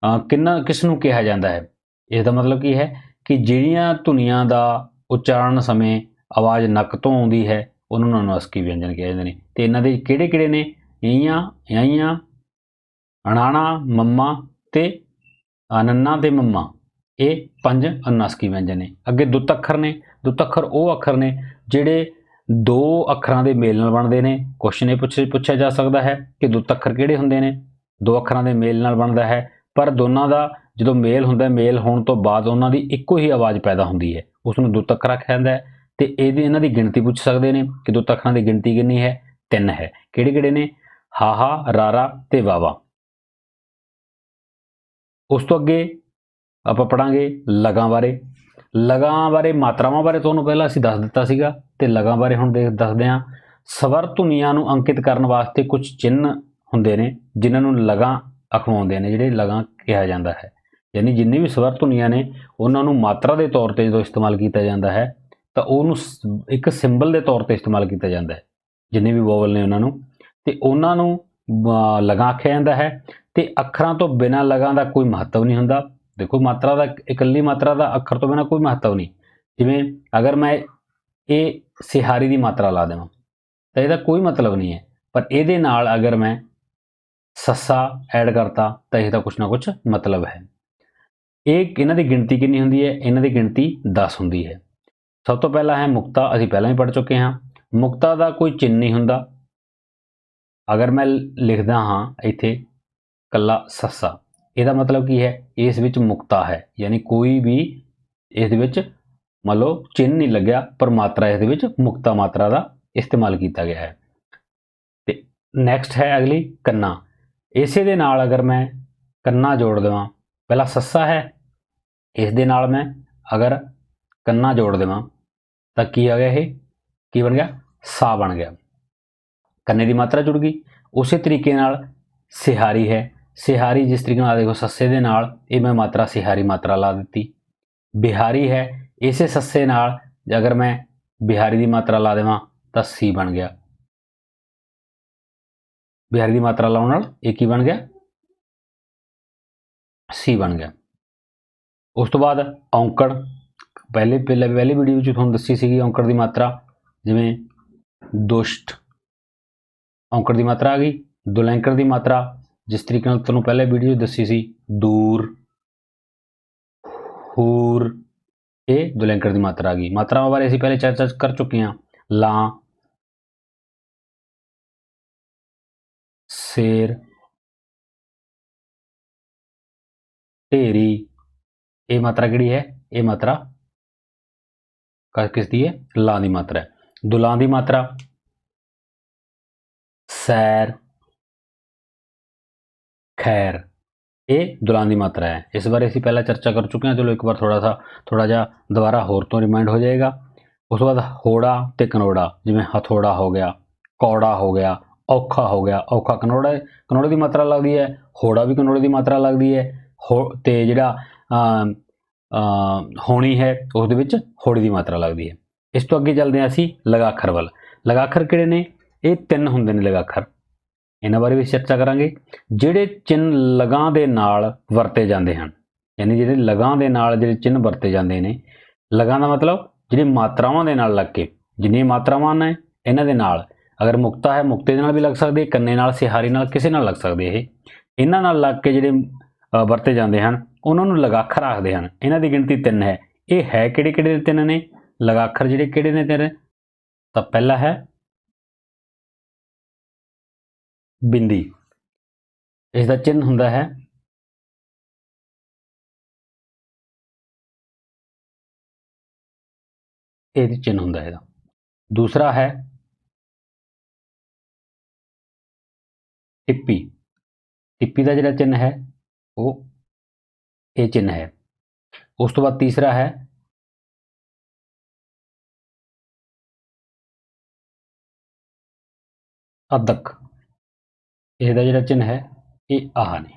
ਕਿਸ ਨੂੰ ਕਿਹਾ ਜਾਂਦਾ ਹੈ? ਇਸ ਦਾ ਮਤਲਬ ਕੀ ਹੈ ਕਿ ਜਿਹੜੀਆਂ ਧੁਨੀਆਂ ਦਾ ਉਚਾਰਨ ਸਮੇਂ ਆਵਾਜ਼ ਨੱਕ ਤੋਂ ਆਉਂਦੀ ਹੈ, ਉਹਨਾਂ ਨੂੰ ਅਨੁਨਾਸਕੀ ਵਿਅੰਜਨ ਕਿਹਾ ਜਾਂਦੇ ਨੇ। ਤੇ ਇਹਨਾਂ ਦੇ ਕਿਹੜੇ ਨੇ? ਯਈਆਂ, ਅਣਾਣਾ, ਮੰਮਾ ਤੇ ਨੰਨਾ ਤੇ ਮੰਮਾ। ਇਹ 5 ਅਨੁਨਾਸਕੀ ਵਿਅੰਜਨ ਨੇ। ਅੱਗੇ ਦੁੱਤ ਅੱਖਰ ਨੇ। ਦੁੱਤ ਅੱਖਰ ਉਹ ਅੱਖਰ ਨੇ ਜਿਹੜੇ 2 ਅੱਖਰਾਂ ਦੇ ਮੇਲ ਨਾਲ ਬਣਦੇ ਨੇ। ਕੁਐਸਚਨ ਇਹ ਪੁੱਛਿਆ ਜਾ ਸਕਦਾ ਹੈ ਕਿ ਦੁੱਤ ਅੱਖਰ ਕਿਹੜੇ ਹੁੰਦੇ ਨੇ? 2 ਅੱਖਰਾਂ ਦੇ ਮੇਲ ਨਾਲ ਬਣਦਾ ਹੈ, ਪਰ ਦੋਨਾਂ ਦਾ ਜਦੋਂ ਮੇਲ ਹੁੰਦਾ, ਮੇਲ ਹੋਣ ਤੋਂ ਬਾਅਦ ਉਹਨਾਂ ਦੀ ਇੱਕੋ ਹੀ ਆਵਾਜ਼ ਪੈਦਾ ਹੁੰਦੀ ਹੈ, ਉਸ ਨੂੰ ਦੁੱਤ ਅੱਖਰ ਆਖਿਆ ਜਾਂਦਾ ਹੈ। ਤੇ ਇਹਨਾਂ ਦੀ ਗਿਣਤੀ ਪੁੱਛ ਸਕਦੇ ਨੇ ਕਿ ਦੁੱਤ ਅੱਖਰਾਂ ਦੀ ਗਿਣਤੀ ਕਿੰਨੀ ਹੈ? 3 ਹੈ। ਕਿਹੜੇ ਨੇ? ਹਾਹਾ, ਰਾਰਾ ਤੇ ਵਾਵਾ। ਉਸ ਤੋਂ ਅੱਗੇ ਆਪਾਂ ਪੜਾਂਗੇ ਲਗਾਂ ਬਾਰੇ। ਮਾਤਰਾਵਾਂ ਬਾਰੇ ਤੁਹਾਨੂੰ ਪਹਿਲਾਂ ਅਸੀਂ ਦੱਸ ਦਿੱਤਾ ਸੀਗਾ, ਤੇ ਲਗਾਂ ਬਾਰੇ ਹੁਣ ਦੱਸਦੇ ਹਾਂ। ਸਵਰ ਧੁਨੀਆਂ ਨੂੰ ਅੰਕਿਤ ਕਰਨ ਵਾਸਤੇ ਕੁਝ ਚਿੰਨ੍ਹ ਹੁੰਦੇ ਨੇ ਜਿਨ੍ਹਾਂ ਨੂੰ ਲਗਾਂ ਅਖਵਾਉਂਦੇ ਨੇ, ਜਿਹੜੇ ਲਗਾਂ ਕਿਹਾ ਜਾਂਦਾ ਹੈ। ਯਾਨੀ ਜਿੰਨੇ ਵੀ ਸਵਰ ਧੁਨੀਆਂ ਨੇ ਉਹਨਾਂ ਨੂੰ ਮਾਤਰਾ ਦੇ ਤੌਰ ਤੇ ਜਦੋਂ ਇਸਤੇਮਾਲ ਕੀਤਾ ਜਾਂਦਾ ਹੈ ਤਾਂ ਉਹਨੂੰ ਇੱਕ ਸਿੰਬਲ ਦੇ ਤੌਰ ਤੇ ਇਸਤੇਮਾਲ ਕੀਤਾ ਜਾਂਦਾ ਹੈ, ਜਿੰਨੇ ਵੀ ਵੋਵਲ ਨੇ ਉਹਨਾਂ ਨੂੰ, ਤੇ ਉਹਨਾਂ ਨੂੰ ਲਗਾਂ ਆਖਿਆ ਜਾਂਦਾ ਹੈ। ਤੇ ਅੱਖਰਾਂ ਤੋਂ ਬਿਨਾਂ ਲਗਾਂ ਦਾ ਕੋਈ ਮਹੱਤਵ ਨਹੀਂ ਹੁੰਦਾ। ਦੇਖੋ ਮਾਤਰਾ ਦਾ, ਇਕੱਲੀ ਮਾਤਰਾ ਦਾ ਅੱਖਰ ਤੋਂ ਬਿਨਾਂ ਕੋਈ ਮਹੱਤਵ ਨਹੀਂ। ਜਿਵੇਂ ਅਗਰ ਮੈਂ ਇਹ ਸਿਹਾਰੀ ਦੀ ਮਾਤਰਾ ਲਾ ਦੇਵਾਂ ਤਾਂ ਇਹਦਾ ਕੋਈ ਮਤਲਬ ਨਹੀਂ ਹੈ, ਪਰ ਇਹਦੇ ਨਾਲ ਅਗਰ ਮੈਂ ਸੱਸਾ ਐਡ ਕਰਤਾ ਤਾਂ ਇਹਦਾ ਕੁਛ ਨਾ ਕੁਛ ਮਤਲਬ ਹੈ। ਇਹਨਾਂ ਦੀ ਗਿਣਤੀ ਕਿੰਨੀ ਹੁੰਦੀ ਹੈ? ਇਹਨਾਂ ਦੀ ਗਿਣਤੀ 10 ਹੁੰਦੀ ਹੈ। ਸਭ ਤੋਂ ਪਹਿਲਾਂ ਹੈ ਮੁਕਤਾ, ਅਸੀਂ ਪਹਿਲਾਂ ਹੀ ਪੜ੍ਹ ਚੁੱਕੇ ਹਾਂ। ਮੁਕਤਾ ਦਾ ਕੋਈ ਚਿੰਨ੍ਹ ਨਹੀਂ ਹੁੰਦਾ। ਅਗਰ ਮੈਂ ਲਿਖਦਾ ਹਾਂ ਇੱਥੇ ਕੱਲਾ ਸੱਸਾ, ਇਹਦਾ ਮਤਲਬ ਕੀ ਹੈ? ਇਸ ਵਿੱਚ ਮੁਕਤਾ ਹੈ, ਯਾਨੀ ਕੋਈ ਵੀ ਇਸ ਦੇ ਵਿੱਚ ਮੰਨ ਲਓ ਚਿੰਨ੍ਹ ਨਹੀਂ ਲੱਗਿਆ, ਪਰ ਮਾਤਰਾ ਇਸ ਦੇ ਵਿੱਚ ਮੁਕਤਾ ਮਾਤਰਾ ਦਾ ਇਸਤੇਮਾਲ ਕੀਤਾ ਗਿਆ ਹੈ। ਤੇ ਨੈਕਸਟ ਹੈ ਅਗਲੀ ਕੰਨਾ। ਇਸੇ ਦੇ ਨਾਲ ਅਗਰ ਮੈਂ ਕੰਨਾ ਜੋੜ ਦੇਵਾਂ, ਪਹਿਲਾਂ ਸੱਸਾ ਹੈ, ਇਸ ਦੇ ਨਾਲ ਮੈਂ ਅਗਰ ਕੰਨਾ ਜੋੜ ਦੇਵਾਂ ਤਾਂ ਕੀ ਆ ਗਿਆ? ਇਹ ਕੀ ਬਣ ਗਿਆ? ਸਾ ਬਣ ਗਿਆ। ਕੰਨੇ ਦੀ ਮਾਤਰਾ ਜੁੜ ਗਈ। ਉਸੇ ਤਰੀਕੇ ਨਾਲ ਸਿਹਾਰੀ ਹੈ। ਸਿਹਾਰੀ ਜਿਸ ਤਰੀਕੇ ਨਾਲ ਦੇਖੋ ਸੱਸੇ ਦੇ ਨਾਲ ਇਹ ਮੈਂ ਮਾਤਰਾ ਸਿਹਾਰੀ ਮਾਤਰਾ ਲਾ ਦਿੱਤੀ। ਬਿਹਾਰੀ ਹੈ, ਇਸੇ ਸੱਸੇ ਨਾਲ ਅਗਰ ਮੈਂ ਬਿਹਾਰੀ ਦੀ ਮਾਤਰਾ ਲਾ ਦੇਵਾਂ ਤਾਂ ਸੀ ਬਣ ਗਿਆ। ਬਿਹਾਰੀ ਦੀ ਮਾਤਰਾ ਲਾਉਣ ਨਾਲ ਇਹ ਕੀ ਬਣ ਗਿਆ? ਸੀ ਬਣ ਗਿਆ। ਉਸ ਤੋਂ ਬਾਅਦ ਔਂਕੜ, ਪਹਿਲੀ ਵੀਡੀਓ ਵਿੱਚ ਤੁਹਾਨੂੰ ਦੱਸੀ ਸੀਗੀ ਔਂਕੜ ਦੀ ਮਾਤਰਾ। ਜਿਵੇਂ ਦੁਸ਼ਟ, ਔਂਕੜ ਦੀ ਮਾਤਰਾ ਆ ਗਈ। ਦੁਲੈਂਕੜ ਦੀ ਮਾਤਰਾ ਜਿਸ ਤਰੀਕੇ ਨਾਲ ਤੁਹਾਨੂੰ ਪਹਿਲੇ ਵੀਡੀਓ ਦੱਸੀ ਸੀ, ਦੂਰ, ਹੂਰ, ਇਹ ਦੁਲੈਂਕੜ ਦੀ ਮਾਤਰਾ ਆ ਗਈ। ਮਾਤਰਾਵਾਂ ਬਾਰੇ ਅਸੀਂ ਪਹਿਲੇ ਚਰਚਾ ਕਰ ਚੁੱਕੇ ਹਾਂ। ਲਾਂ, ਸ਼ੇਰ, ਢੇਰੀ, ਇਹ ਮਾਤਰਾ ਕਿਹੜੀ ਹੈ? ਇਹ ਮਾਤਰਾ ਕਿਸ ਦੀ ਹੈ? ਲਾਂ ਦੀ ਮਾਤਰਾ ਹੈ। ਦੁਲਾਂ ਦੀ ਮਾਤਰਾ ਸੈਰ, ਖੈਰ, ਇਹ ਦੁਲਾਂ ਦੀ ਮਾਤਰਾ ਹੈ। ਇਸ ਬਾਰੇ ਅਸੀਂ ਪਹਿਲਾਂ ਚਰਚਾ ਕਰ ਚੁੱਕੇ ਹਾਂ। ਚਲੋ ਇੱਕ ਵਾਰ ਥੋੜਾ ਜਿਹਾ ਦੁਬਾਰਾ ਹੋਰ ਤੋਂ ਰਿਮਾਈਂਡ ਹੋ ਜਾਏਗਾ। ਉਸ ਤੋਂ ਬਾਅਦ ਹੋੜਾ ਤੇ ਕਨੋੜਾ, ਜਿਵੇਂ ਹਥੋੜਾ ਹੋ ਗਿਆ, ਕੌੜਾ ਹੋ ਗਿਆ, ਔਖਾ ਹੋ ਗਿਆ। ਔਖਾ ਕਨੋੜੇ ਦੀ ਮਾਤਰਾ ਲੱਗਦੀ ਹੈ, ਹੋੜਾ ਵੀ ਕਨੋੜੇ ਦੀ ਮਾਤਰਾ ਲੱਗਦੀ ਹੈ। ਤੇ ਜਿਹੜਾ ਹੋਣੀ ਹੈ ਉਸ ਦੇ ਵਿੱਚ ਹੋੜੀ ਦੀ ਮਾਤਰਾ ਲੱਗਦੀ ਹੈ। ਇਸ ਤੋਂ ਅੱਗੇ ਚੱਲਦੇ ਹਾਂ ਅਸੀਂ ਲਗਾਖਰ ਵੱਲ। ਲਗਾਖਰ ਕਿਹੜੇ ਨੇ? ਇਹ 3 ਹੁੰਦੇ ਨੇ ਲਗਾਖਰ। ਇਹਨਾਂ ਬਾਰੇ ਵੀ ਚਰਚਾ ਕਰਾਂਗੇ। ਜਿਹੜੇ ਚਿੰਨ੍ਹ ਲਗਾਂ ਦੇ ਨਾਲ ਵਰਤੇ ਜਾਂਦੇ ਹਨ, ਯਾਨੀ ਜਿਹੜੇ ਲਗਾਂ ਦੇ ਨਾਲ ਜਿਹੜੇ ਚਿੰਨ੍ਹ ਵਰਤੇ ਜਾਂਦੇ ਨੇ, ਲਗਾਂ ਦਾ ਮਤਲਬ ਜਿਹੜੀ ਮਾਤਰਾਵਾਂ ਦੇ ਨਾਲ ਲੱਗ ਕੇ, ਜਿੰਨੀਆਂ ਮਾਤਰਾਵਾਂ ਨੇ ਇਹਨਾਂ ਦੇ ਨਾਲ, ਅਗਰ ਮੁਕਤਾ ਹੈ ਮੁਕਤੇ ਦੇ ਨਾਲ ਵੀ ਲੱਗ ਸਕਦੇ, ਕੰਨੇ ਨਾਲ, ਸਿਹਾਰੀ ਨਾਲ, ਕਿਸੇ ਨਾਲ ਲੱਗ ਸਕਦੇ। ਇਹਨਾਂ ਨਾਲ ਲੱਗ ਕੇ ਜਿਹੜੇ ਵਰਤੇ ਜਾਂਦੇ ਹਨ ਉਹਨਾਂ ਨੂੰ ਲਗਾਖਰ ਆਖਦੇ ਹਨ। ਇਹਨਾਂ ਦੀ ਗਿਣਤੀ 3 ਹੈ। ਇਹ ਹੈ ਕਿਹੜੇ 3 ਨੇ ਲਗਾਖਰ? ਜਿਹੜੇ ਕਿਹੜੇ ਨੇ 3? ਤਾਂ ਪਹਿਲਾ ਹੈ ਬਿੰਦੀ। ਇਸ ਦਾ ਚਿੰਨ੍ਹ ਹੁੰਦਾ ਹੈ ਇਹ ਚਿੰਨ੍ਹ ਹੁੰਦਾ ਇਹਦਾ। ਦੂਸਰਾ ਹੈ ਟਿੱਪੀ। ਟਿੱਪੀ ਦਾ ਜਿਹੜਾ ਚਿੰਨ੍ਹ ਹੈ ਉਹ ਇਹ ਚਿੰਨ੍ਹ ਹੈ। ਉਸ ਤੋਂ ਬਾਅਦ ਤੀਸਰਾ ਹੈ ਅਦਕ। ਇਹਦਾ ਜਿਹੜਾ ਚਿੰਨ੍ਹ ਹੈ ਇਹ ਆਹ ਨੇ।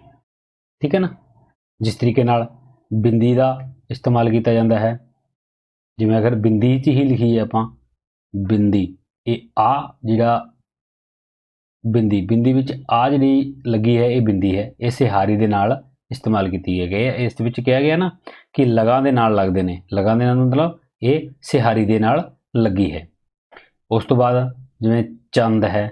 ਠੀਕ ਹੈ ਨਾ? ਜਿਸ ਤਰੀਕੇ ਨਾਲ ਬਿੰਦੀ ਦਾ ਇਸਤੇਮਾਲ ਕੀਤਾ ਜਾਂਦਾ ਹੈ, ਜਿਵੇਂ ਅਗਰ ਬਿੰਦੀ 'ਚ ਹੀ ਲਿਖੀਏ ਆਪਾਂ ਬਿੰਦੀ, ਇਹ ਆ ਜਿਹੜਾ ਬਿੰਦੀ ਵਿੱਚ ਆ ਜਿਹੜੀ ਲੱਗੀ ਹੈ ਇਹ ਬਿੰਦੀ ਹੈ। ਇਹ ਸਿਹਾਰੀ ਦੇ ਨਾਲ ਇਸਤੇਮਾਲ ਕੀਤੀ ਗਈ ਹੈ। ਇਸ ਵਿੱਚ ਕਿਹਾ ਗਿਆ ਨਾ ਕਿ ਲਗਾਂ ਦੇ ਨਾਲ ਲੱਗਦੇ ਨੇ। ਲਗਾਂ ਦੇ ਨਾਲ ਮਤਲਬ ਇਹ ਸਿਹਾਰੀ ਦੇ ਨਾਲ ਲੱਗੀ ਹੈ। ਉਸ ਤੋਂ ਬਾਅਦ ਜਿਵੇਂ ਚੰਦ ਹੈ,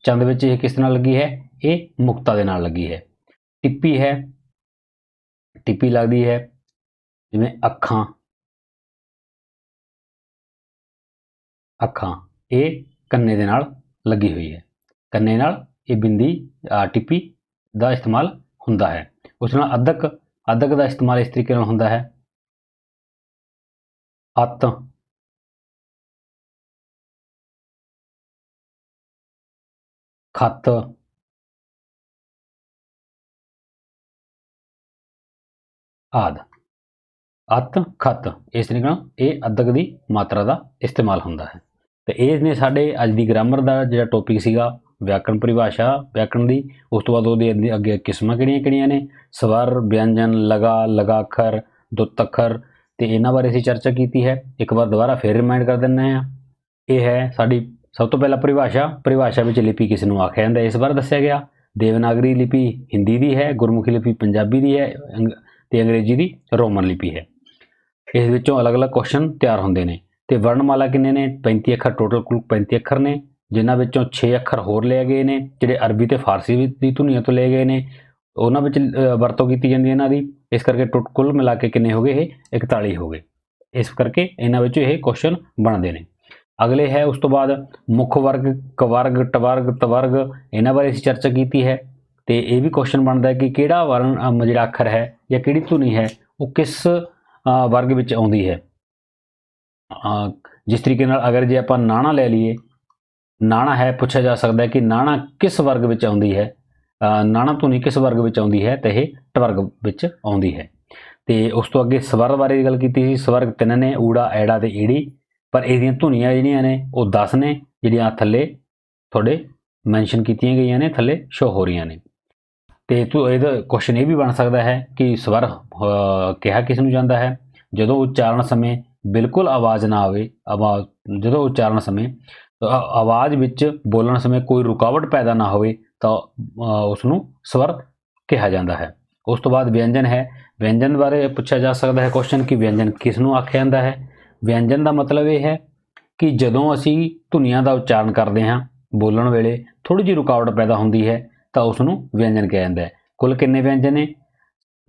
ਚੰਦ ਵਿੱਚ ਇਹ ਕਿਸ ਨਾਲ ਲੱਗੀ ਹੈ? ਇਹ ਮੁਕਤਾ ਦੇ ਨਾਲ ਲੱਗੀ ਹੈ। ਟਿੱਪੀ ਹੈ, ਟਿੱਪੀ ਲੱਗਦੀ ਹੈ ਜਿਵੇਂ ਅੱਖਾਂ, ਇਹ ਕੰਨੇ ਦੇ ਨਾਲ ਲੱਗੀ ਹੋਈ ਹੈ। ਕੰਨੇ ਨਾਲ ਇਹ ਬਿੰਦੀ ਟਿੱਪੀ ਦਾ ਇਸਤੇਮਾਲ ਹੁੰਦਾ ਹੈ। ਉਸ ਨਾਲ ਅਦਕ ਦਾ ਇਸਤੇਮਾਲ ਇਸ ਤਰੀਕੇ ਨਾਲ ਹੁੰਦਾ ਹੈ। ਅੱਤ, ਖੱਤ, ਆਦਿ। ਅੱਤ, ਖੱਤ, ਇਸ ਤਰੀਕੇ ਨਾਲ ਇਹ ਅਦਕ ਦੀ ਮਾਤਰਾ ਦਾ ਇਸਤੇਮਾਲ ਹੁੰਦਾ ਹੈ। ਤੇ ਇਹ ਨੇ ਸਾਡੇ ਅੱਜ ਦੀ ਗ੍ਰਾਮਰ ਦਾ ਜਿਹੜਾ ਟੌਪਿਕ ਸੀਗਾ ਵਿਆਕਰਣ ਪਰਿਭਾਸ਼ਾ ਵਿਆਕਰਣ ਦੀ। ਉਸ ਤੋਂ ਬਾਅਦ ਉਹਦੇ ਅੱਗੇ ਕਿਸਮਾਂ ਕਿਹੜੀਆਂ ਨੇ, ਸਵਰ, ਵਿਅੰਜਨ, ਲਗਾ, ਲਗਾਖਰ, ਦੁੱਤ ਅੱਖਰ, ਤੇ ਇਹਨਾਂ ਬਾਰੇ ਅਸੀਂ ਚਰਚਾ ਕੀਤੀ ਹੈ। ਇੱਕ ਵਾਰ ਦੁਬਾਰਾ ਫਿਰ ਰਿਮਾਈਂਡ ਕਰ ਦਿੰਦੇ ਹਾਂ। ਇਹ ਹੈ ਸਾਡੀ ਸਭ ਤੋਂ ਪਹਿਲਾਂ ਪਰਿਭਾਸ਼ਾ ਵਿੱਚ ਲਿਪੀ ਕਿਸ ਨੂੰ ਆਖਿਆ ਜਾਂਦਾ, ਇਸ ਬਾਰੇ ਦੱਸਿਆ ਗਿਆ। ਦੇਵਨਾਗਰੀ ਲਿਪੀ ਹਿੰਦੀ ਦੀ ਹੈ, ਗੁਰਮੁਖੀ ਲਿਪੀ ਪੰਜਾਬੀ ਦੀ ਹੈ ਤੇ ਅੰਗਰੇਜ਼ੀ ਦੀ ਰੋਮਨ ਲਿਪੀ ਹੈ। ਇਸ ਵਿੱਚੋਂ ਅਲੱਗ-ਅਲੱਗ ਕੁਐਸਚਨ ਤਿਆਰ ਹੁੰਦੇ ਨੇ। ਤੇ ਵਰਣਮਾਲਾ ਕਿੰਨੇ ਨੇ, 35 ਅੱਖਰ, ਟੋਟਲ ਕੁੱਲ 35 ਅੱਖਰ ਨੇ, ਜਿਨ੍ਹਾਂ ਵਿੱਚੋਂ 6 ਅੱਖਰ ਹੋਰ ਲਏ ਗਏ ਨੇ ਜਿਹੜੇ ਅਰਬੀ ਤੇ ਫਾਰਸੀ ਦੀ ਧੁਨੀਆਂ ਤੋਂ ਲਏ ਗਏ ਨੇ, ਉਹਨਾਂ ਵਿੱਚ ਵਰਤੋਂ ਕੀਤੀ ਜਾਂਦੀ ਹੈ ਇਹਨਾਂ ਦੀ। ਇਸ ਕਰਕੇ ਕੁੱਲ ਮਿਲਾ ਕੇ ਕਿੰਨੇ ਹੋ ਗਏ, ਇਹ 41 ਹੋ ਗਏ। ਇਸ ਕਰਕੇ ਇਹਨਾਂ ਵਿੱਚੋਂ ਇਹ ਕੁਐਸਚਨ ਬਣਦੇ ਨੇ। ਅਗਲੇ ਹੈ ਉਸ ਤੋਂ ਬਾਅਦ ਮੁੱਖ ਵਰਗ, ਕਵਰਗ, ਟਵਰਗ, ਤਵਰਗ, ਇਹਨਾਂ ਬਾਰੇ ਅਸੀਂ ਚਰਚਾ ਕੀਤੀ ਹੈ। ਤੇ ਇਹ ਵੀ ਕੁਐਸਚਨ ਬਣਦਾ ਹੈ ਕਿ ਕਿਹੜਾ ਵਰਣ ਜਿਹੜਾ ਅੱਖਰ ਹੈ ਜਾਂ ਕਿਹੜੀ ਧੁਨੀ ਹੈ ਉਹ ਕਿਸ ਵਰਗ ਵਿੱਚ ਆਉਂਦੀ ਹੈ। ਜਿਸ ਤਰੀਕੇ ਨਾਲ ਅਗਰ ਜੇ ਆਪਾਂ ਨਾਣਾ ਲੈ ਲਈਏ, ਨਾਣਾ ਹੈ, ਪੁੱਛਿਆ ਜਾ ਸਕਦਾ ਹੈ ਕਿ ਨਾਣਾ ਕਿਸ ਵਰਗ ਵਿੱਚ ਆਉਂਦੀ ਹੈ, ਨਾਣਾ ਧੁਨੀ ਕਿਸ ਵਰਗ ਵਿੱਚ ਆਉਂਦੀ ਹੈ, ਤੇ ਇਹ ਟਵਰਗ ਵਿੱਚ ਆਉਂਦੀ ਹੈ। ਤੇ ਉਸ ਤੋਂ ਅੱਗੇ ਸਵਰ ਬਾਰੇ ਗੱਲ ਕੀਤੀ ਸੀ। ਸਵਰਗ 3 ਨੇ, ਊੜਾ, ਐੜਾ ਤੇ ਈੜੀ, ਪਰ ਇਹਦੀਆਂ ਧੁਨੀਆਂ ਜਿਹੜੀਆਂ ਨੇ ਉਹ 10 ਨੇ, ਜਿਹੜੀਆਂ ਥੱਲੇ ਤੁਹਾਡੇ ਮੈਂਸ਼ਨ ਕੀਤੀਆਂ ਗਈਆਂ ਨੇ, ਥੱਲੇ ਸ਼ੋ ਹੋ ਰਹੀਆਂ ਨੇ। ਤੇ ਇਹਦਾ ਕੁਐਸਚਨ ਇਹ ਵੀ ਬਣ ਸਕਦਾ ਹੈ ਕਿ ਸਵਰ ਕਿਹਾ ਕਿਸ ਨੂੰ ਜਾਂਦਾ ਹੈ, ਜਦੋਂ ਉਚਾਰਨ ਸਮੇਂ ਬਿਲਕੁਲ ਆਵਾਜ਼ ਨਾ ਆਵੇ, ਜਦੋਂ ਉਚਾਰਨ ਸਮੇਂ ਆਵਾਜ਼ ਵਿੱਚ ਬੋਲਣ ਸਮੇਂ ਕੋਈ ਰੁਕਾਵਟ ਪੈਦਾ ਨਾ ਹੋਵੇ ਤਾਂ ਉਸ ਨੂੰ ਸਵਰ ਕਿਹਾ ਜਾਂਦਾ ਹੈ। ਉਸ ਤੋਂ ਬਾਅਦ ਵਿਅੰਜਨ ਹੈ। ਵਿਅੰਜਨ ਬਾਰੇ ਪੁੱਛਿਆ ਜਾ ਸਕਦਾ ਹੈ ਕੁਐਸਚਨ ਕਿ ਵਿਅੰਜਨ ਕਿਸ ਨੂੰ ਆਖਿਆ ਜਾਂਦਾ ਹੈ। ਵਿਅੰਜਨ ਦਾ ਮਤਲਬ ਇਹ ਹੈ ਕਿ ਜਦੋਂ ਅਸੀਂ ਧੁਨੀਆਂ ਦਾ ਉਚਾਰਨ ਕਰਦੇ ਹਾਂ, ਬੋਲਣ ਵੇਲੇ ਥੋੜੀ ਜਿਹੀ ਰੁਕਾਵਟ ਪੈਦਾ ਹੁੰਦੀ ਹੈ ਤਾਂ ਉਸ ਨੂੰ ਵਿਅੰਜਨ ਕਿਹਾ ਜਾਂਦਾ ਹੈ। ਕੁੱਲ ਕਿੰਨੇ ਵਿਅੰਜਨ ਨੇ,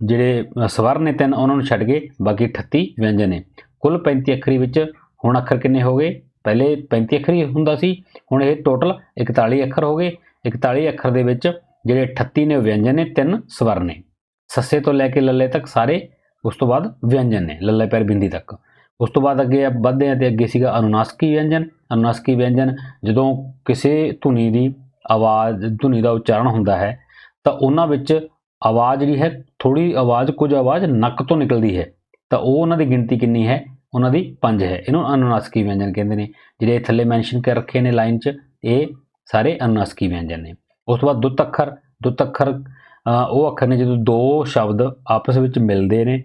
ਜਿਹੜੇ ਸਵਰ ਨੇ 3, ਉਹਨਾਂ ਨੂੰ ਛੱਡ ਕੇ ਬਾਕੀ 38 ਵਿਅੰਜਨ ਨੇ। ਕੁੱਲ 35 ਅੱਖਰੀ ਵਿੱਚ ਹੁਣ ਅੱਖਰ ਕਿੰਨੇ ਹੋ ਗਏ, ਪਹਿਲੇ 35 ਅੱਖਰੀ ਹੁੰਦਾ ਸੀ, ਹੁਣ ਇਹ ਟੋਟਲ 41 ਅੱਖਰ ਹੋ ਗਏ। 41 ਅੱਖਰ ਦੇ ਵਿੱਚ ਜਿਹੜੇ 38 ਨੇ ਵਿਅੰਜਨ ਨੇ, 3 ਸਵਰ ਨੇ। ਸੱਸੇ ਤੋਂ ਲੈ ਕੇ ਲੱਲੇ ਤੱਕ ਸਾਰੇ ਉਸ ਤੋਂ ਬਾਅਦ ਵਿਅੰਜਨ ਨੇ, ਲੱਲੇ ਪੈਰ ਬਿੰਦੀ ਤੱਕ। ਉਸ ਤੋਂ ਬਾਅਦ ਅੱਗੇ ਵੱਧਦੇ ਹਾਂ ਤੇ ਅੱਗੇ ਸੀਗਾ ਅਨੁਨਾਸਿਕੀ ਵਿਅੰਜਨ। ਅਨੁਨਾਸਿਕੀ ਵਿਅੰਜਨ ਜਦੋਂ ਕਿਸੇ ਧੁਨੀ ਦੀ ਆਵਾਜ਼, ਧੁਨੀ ਦਾ ਉਚਾਰਨ ਹੁੰਦਾ ਹੈ ਤਾਂ ਉਹਨਾਂ ਵਿੱਚ ਆਵਾਜ਼ ਜਿਹੜੀ ਹੈ, ਥੋੜੀ ਆਵਾਜ਼, ਕੁਝ ਆਵਾਜ਼ ਨੱਕ ਤੋਂ ਨਿਕਲਦੀ ਹੈ, ਤਾਂ ਉਹ ਉਹਨਾਂ ਦੀ ਗਿਣਤੀ ਕਿੰਨੀ ਹੈ, ਉਹਨਾਂ ਦੀ 5 ਹੈ। ਇਹਨੂੰ ਅਨੁਨਾਸਿਕੀ ਵਿਅੰਜਨ ਕਹਿੰਦੇ ਨੇ। ਜਿਹੜੇ ਥੱਲੇ ਮੈਂਸ਼ਨ ਕਰ ਰੱਖੇ ਨੇ ਲਾਈਨ 'ਚ, ਇਹ ਸਾਰੇ ਅਨੁਨਾਸਿਕੀ ਵਿਅੰਜਨ ਨੇ। ਉਸ ਤੋਂ ਬਾਅਦ ਦੁੱਤ ਅੱਖਰ। ਦੁੱਤ ਅੱਖਰ ਉਹ ਅੱਖਰ ਨੇ ਜਦੋਂ ਦੋ ਸ਼ਬਦ ਆਪਸ ਵਿੱਚ ਮਿਲਦੇ ਨੇ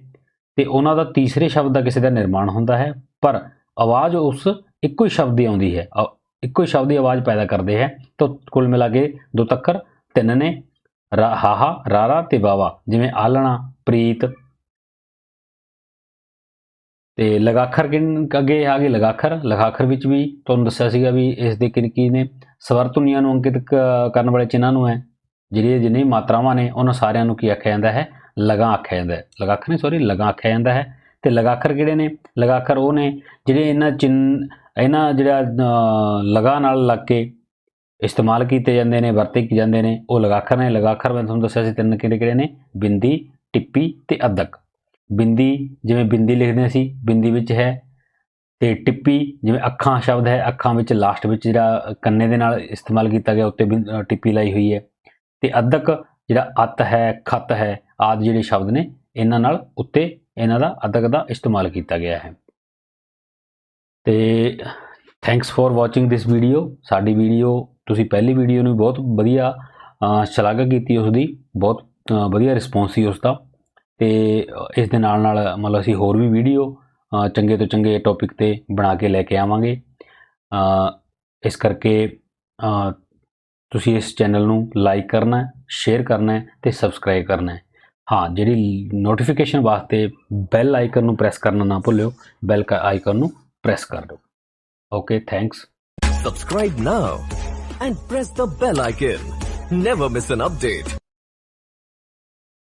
ਤੇ ਉਹਨਾਂ ਦਾ ਤੀਸਰੇ ਸ਼ਬਦ ਦਾ ਕਿਸੇ ਦਾ ਨਿਰਮਾਣ ਹੁੰਦਾ ਹੈ, ਪਰ ਆਵਾਜ਼ ਉਸ ਇੱਕੋ ਹੀ ਸ਼ਬਦ ਦੀ ਆਉਂਦੀ ਹੈ, ਇੱਕੋ ਹੀ ਸ਼ਬਦ ਦੀ ਆਵਾਜ਼ ਪੈਦਾ ਕਰਦੇ ਹੈ। ਤਾਂ ਕੁੱਲ ਮਿਲਾ ਕੇ ਦੁੱਤ ਅੱਖਰ 3 ਨੇ, ਹਾਹਾ, ਰਾਰਾ ਤੇ ਵਾਵਾ। ਜਿਵੇਂ ਆਲਣਾ, ਪ੍ਰੀਤ। ਤੇ ਲਗਾਖਰ ਅੱਗੇ ਆ ਗਏ ਲਗਾਖਰ। ਲਗਾਖਰ ਵਿੱਚ ਵੀ ਤੁਹਾਨੂੰ ਦੱਸਿਆ ਸੀਗਾ ਵੀ ਇਸ ਦੇ ਕੀ ਨੇ, ਸਵਰ ਧੁਨੀਆਂ ਨੂੰ ਅੰਕਿਤ ਕਰਨ ਵਾਲੇ ਚਿੰਨ੍ਹਾਂ ਨੂੰ ਹੈ, ਜਿਹੜੀਆਂ ਜਿੰਨੀਆਂ ਮਾਤਰਾਵਾਂ ਨੇ ਉਹਨਾਂ ਸਾਰਿਆਂ ਨੂੰ ਕੀ ਆਖਿਆ ਜਾਂਦਾ ਹੈ, ਲਗਾ ਆਖਿਆ ਜਾਂਦਾ ਹੈ। ਲਗਾਖਰ ਨਹੀਂ, ਸੌਰੀ, ਲਗਾ ਆਖਿਆ ਜਾਂਦਾ ਹੈ। ਤੇ ਲਗਾਖਰ ਕਿਹੜੇ ਨੇ, ਲਗਾਖਰ ਉਹ ਨੇ ਜਿਹੜੇ ਇਹਨਾਂ ਜਿਹੜਾ ਲਗਾ ਨਾਲ ਲੱਗ ਕੇ ਇਸਤੇਮਾਲ ਕੀਤੇ ਜਾਂਦੇ ਨੇ, ਵਰਤੇ ਜਾਂਦੇ ਨੇ, ਉਹ ਲਗਾਖਰ ਨੇ। ਲਗਾਖਰ ਮੈਂ ਤੁਹਾਨੂੰ ਦੱਸਿਆ ਸੀ 3 ਕਿਹੜੇ ਨੇ, ਬਿੰਦੀ, ਟਿੱਪੀ ਤੇ ਅੱਧਕ। ਬਿੰਦੀ ਜਿਵੇਂ ਬਿੰਦੀ ਲਿਖਦੇ ਸੀ, ਬਿੰਦੀ ਵਿੱਚ ਹੈ। ਤੇ ਟਿੱਪੀ ਜਿਵੇਂ ਅੱਖਾਂ ਸ਼ਬਦ ਹੈ, ਅੱਖਾਂ ਵਿੱਚ ਲਾਸਟ ਵਿੱਚ ਜਿਹੜਾ ਕੰਨੇ ਦੇ ਨਾਲ ਇਸਤੇਮਾਲ ਕੀਤਾ ਗਿਆ, ਉੱਤੇ ਟਿੱਪੀ ਲਾਈ ਹੋਈ ਹੈ। ਤੇ ਅੱਧਕ ਜਿਹੜਾ ਅੱਤ ਹੈ, ਖਤ ਹੈ ਆਦਿ ਜਿਹੜੇ ਸ਼ਬਦ ਨੇ, ਇਹਨਾਂ ਨਾਲ ਉੱਤੇ ਇਹਨਾਂ ਦਾ ਅੱਧਕ ਦਾ ਇਸਤੇਮਾਲ ਕੀਤਾ ਗਿਆ ਹੈ। ਤੇ thanks for watching this video. ਸਾਡੀ ਵੀਡੀਓ ਤੁਸੀਂ ਪਹਿਲੀ ਵੀਡੀਓ ਨੂੰ ਬਹੁਤ ਵਧੀਆ ਸ਼ਲਾਘਾ ਕੀਤੀ, ਉਸਦੀ ਬਹੁਤ ਵਧੀਆ ਰਿਸਪੌਂਸ ਸੀ ਉਸਦਾ। ਤੇ ਇਸ ਦੇ ਨਾਲ ਮਤਲਬ ਅਸੀਂ ਹੋਰ ਵੀ ਵੀਡੀਓ ਚੰਗੇ ਤੋਂ ਚੰਗੇ ਟੌਪਿਕ ਤੇ ਬਣਾ ਕੇ ਲੈ ਕੇ ਆਵਾਂਗੇ। ਇਸ ਕਰਕੇ ਤੁਸੀਂ ਇਸ ਚੈਨਲ ਨੂੰ ਲਾਈਕ ਕਰਨਾ, ਸ਼ੇਅਰ ਕਰਨਾ ਤੇ ਸਬਸਕ੍ਰਾਈਬ ਕਰਨਾ। ਹਾਂ, ਜਿਹੜੀ ਨੋਟੀਫਿਕੇਸ਼ਨ ਵਾਸਤੇ ਬੈਲ ਆਈਕਨ ਨੂੰ ਪ੍ਰੈਸ ਕਰਨਾ ਨਾ ਭੁੱਲਿਓ, ਬੈਲ ਆਈਕਨ ਨੂੰ ਪ੍ਰੈਸ ਕਰ ਦਿਓ। Okay, thanks. Subscribe now and press the bell icon. Never miss an update.